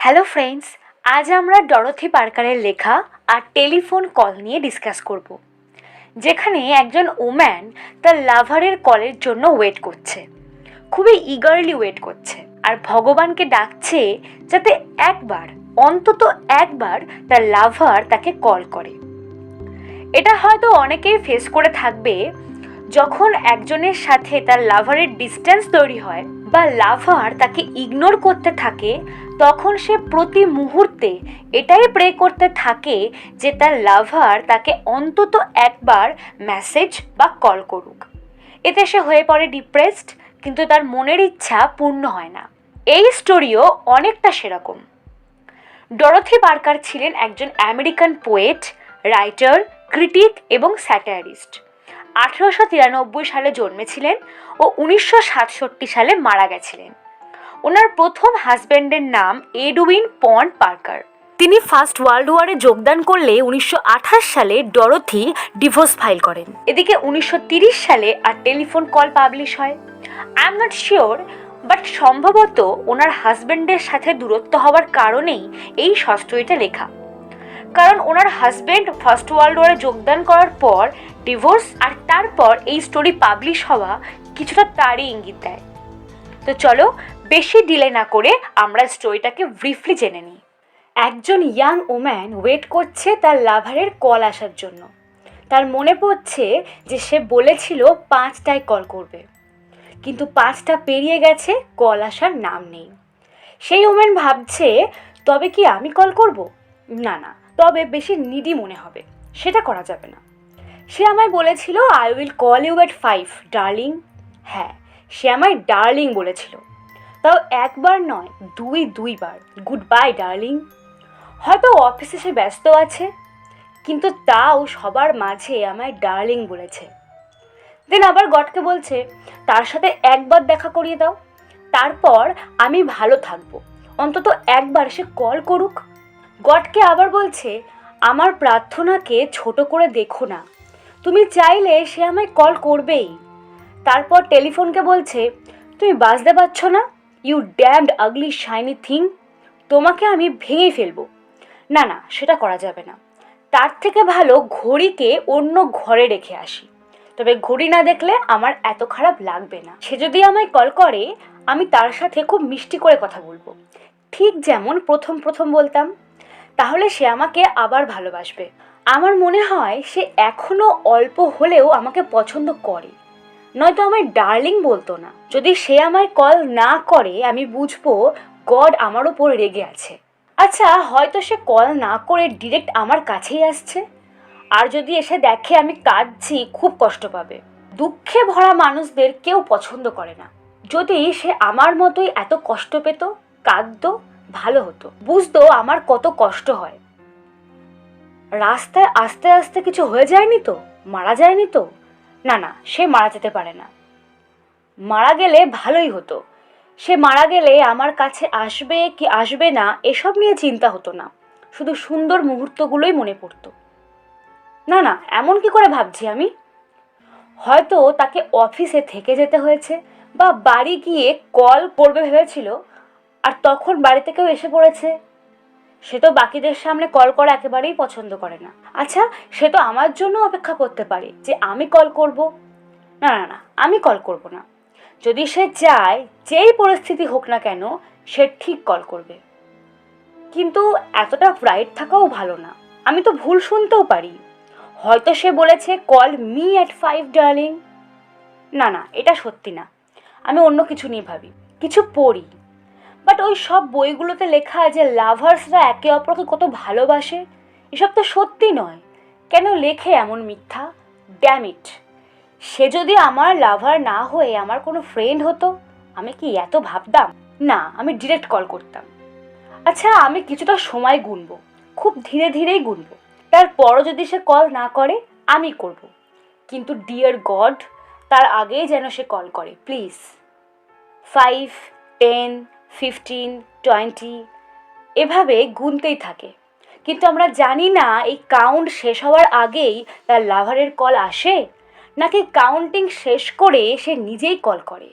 Hello friends, আজ আমরা Dorothy পার্কারের লেখা আর টেলিফোন কল নিয়ে ডিসকাস করব, যেখানে একজন ওম্যান তার লাভারের কলের জন্য ওয়েট করছে, খুবই ইগারলি ওয়েট করছে আর ভগবানকে ডাকছে যাতে অন্তত একবার তার লাভার তাকে কল করে। এটা হয়তো অনেকেই ফেস করে থাকবে, যখন একজনের সাথে তার লাভারের ডিস্টেন্স তৈরি হয় বা লাভার তাকে ইগনোর করতে থাকে, তখন সে প্রতি মুহূর্তে এটাই প্রে করতে থাকে যে তার লাভার তাকে অন্তত একবার মেসেজ বা কল করুক। এতে সে হয়ে পড়ে ডিপ্রেসড, কিন্তু তার মনের ইচ্ছা পূর্ণ হয় না। এই স্টোরিও অনেকটা সেরকম। ডরোথি পার্কার ছিলেন একজন আমেরিকান পোয়েট, রাইটার, ক্রিটিক এবং স্যাটারিস্ট। 1893 সালে জন্মেছিলেন ও 1967 সালে মারা গেছিলেন। ওনার প্রথম হাজব্যান্ডের নাম এডউইন পন্ড পার্কার। তিনি ফার্স্ট ওয়ার্ল্ড ওয়ারে যোগদান করলে 1928 সালে ডরোথি ডিভোর্স ফাইল করেন। এদিকে 1930 সালে আর টেলিফোন কল পাবলিশ হয়। I am not sure, but সম্ভবত ওনার হাজব্যান্ডের সাথে দূরত্ব হওয়ার কারণেই এই স্টোরিটা লেখা। কারণ ওনার হাজব্যান্ড ফার্স্ট ওয়ার্ল্ড ওয়ারে যোগদান করার পর ডিভোর্স, আর তারপর এই স্টোরি পাবলিশ হওয়া কিছুটা তারই ইঙ্গিত দেয়। তো চলো বেশি ডিলে না করে আমরা স্টোরিটাকে ব্রিফলি জেনে নিই। একজন ইয়াং ওম্যান ওয়েট করছে তার লাভারের কল আসার জন্য। তার মনে পড়ছে যে সে বলেছিল 5টায় কল করবে, কিন্তু 5টা পেরিয়ে গেছে, কল আসার নাম নেই। সেই ওম্যান ভাবছে, তবে কি আমি কল করব? না, তবে বেশি নিডি মনে হবে, সেটা করা যাবে না। সে আমায় বলেছিল I will call you at 5, darling. হ্যাঁ, সে আমায় ডার্লিং বলেছিল, তাও একবার নয়, দুইবার। Goodbye darling. হয়তো অফিসে সে ব্যস্ত আছে, কিন্তু তাও সবার মাঝে আমায় ডার্লিং বলেছে। দেন আবার গডকে বলছে তার সাথে একবার দেখা করিয়ে দাও, তারপর আমি ভালো থাকবো, অন্তত একবার সে কল করুক। গডকে আবার বলছে আমার প্রার্থনাকে ছোট করে দেখো না, তুমি চাইলে সে আমায় কল করবেই। তারপর টেলিফোনকে বলছে তুমি বাজতে পারছো না, ইউ ড্যামড আগলি শাইনি থিং, তোমাকে আমি ভেঙে ফেলবো। না, সেটা করা যাবে না। তার থেকে ভালো ঘড়িকে অন্য ঘরে রেখে আসি, তবে ঘড়ি না দেখলে আমার এত খারাপ লাগবে না। সে যদি আমায় কল করে, আমি তার সাথে খুব মিষ্টি করে কথা বলবো, ঠিক যেমন প্রথম বলতাম। তাহলে সে আমাকে আবার ভালোবাসবে। আমার মনে হয় সে এখনো অল্প হলেও আমাকে পছন্দ করে, নয়তো আমায় ডার্লিং বলতো না। যদি সে আমায় কল না করে, আমি বুঝবো গড আমার উপর রেগে আছে। আচ্ছা, হয়তো সে কল না করে ডিরেক্ট আমার কাছেই আসছে, আর যদি এসে দেখে আমি কাঁদছি, খুব কষ্ট পাবে। দুঃখে ভরা মানুষদের কেউ পছন্দ করে না। যদি সে আমার মতোই এত কষ্ট পেত, কাঁদতো, ভালো হতো, বুঝতো আমার কত কষ্ট হয়। রাস্তায় আস্তে আস্তে কিছু হয়ে যায়নি তো, মারা যায়নি তো? না, সে মারা যেতে পারে না। মারা গেলে ভালোই হতো। সে মারা গেলে আমার কাছে আসবে কি আসবে না এসব নিয়ে চিন্তা হতো না, শুধু সুন্দর মুহূর্তগুলোই মনে পড়তো। না, এমন কি করে ভাবছি আমি? হয়তো তাকে অফিসে থেকে যেতে হয়েছে, বা বাড়ি গিয়ে কল করবে ভেবেছিল, আর তখন বাড়িতে কেউ এসে পড়েছে। সে তো বাকিদের সামনে কল করা একেবারেই পছন্দ করে না। আচ্ছা, সে তো আমার জন্য অপেক্ষা করতে পারে যে আমি কল করব। না, আমি কল করব না। যদি সে চায়, যেই পরিস্থিতি হোক না কেন, সে ঠিক কল করবে। কিন্তু এতটা ব্রাইট থাকাও ভালো না, আমি তো ভুল শুনতেও পারি। হয়তো সে বলেছে কল মি এট 5, ডার্লিং। না, এটা সত্যি না। আমি অন্য কিছু নিয়ে ভাবি, কিছু পড়ি। বাট ওই সব বইগুলোতে লেখা যে লাভার্সরা একে অপরকে কত ভালোবাসে, এসব তো সত্যি নয়। কেন লেখে এমন মিথ্যা? Damn it! সে যদি আমার লাভার না হয়ে আমার কোনো ফ্রেন্ড হতো, আমি কি এত ভাবতাম? না, আমি ডিরেক্ট কল করতাম। আচ্ছা, আমি কিছুটা সময় গুনবো, খুব ধীরে ধীরেই গুনবো। তারপরও যদি সে কল না করে, আমি করব। কিন্তু ডিয়ার গড, তার আগেই যেন সে কল করে, প্লিজ। 5, 10, 15, 20 এভাবে গুনতেই থাকে। কিন্তু আমরা জানি না এই কাউন্ট শেষ হওয়ার আগেই তার লাভারের কল আসে, নাকি কাউন্টিং শেষ করে সে নিজেই কল করে।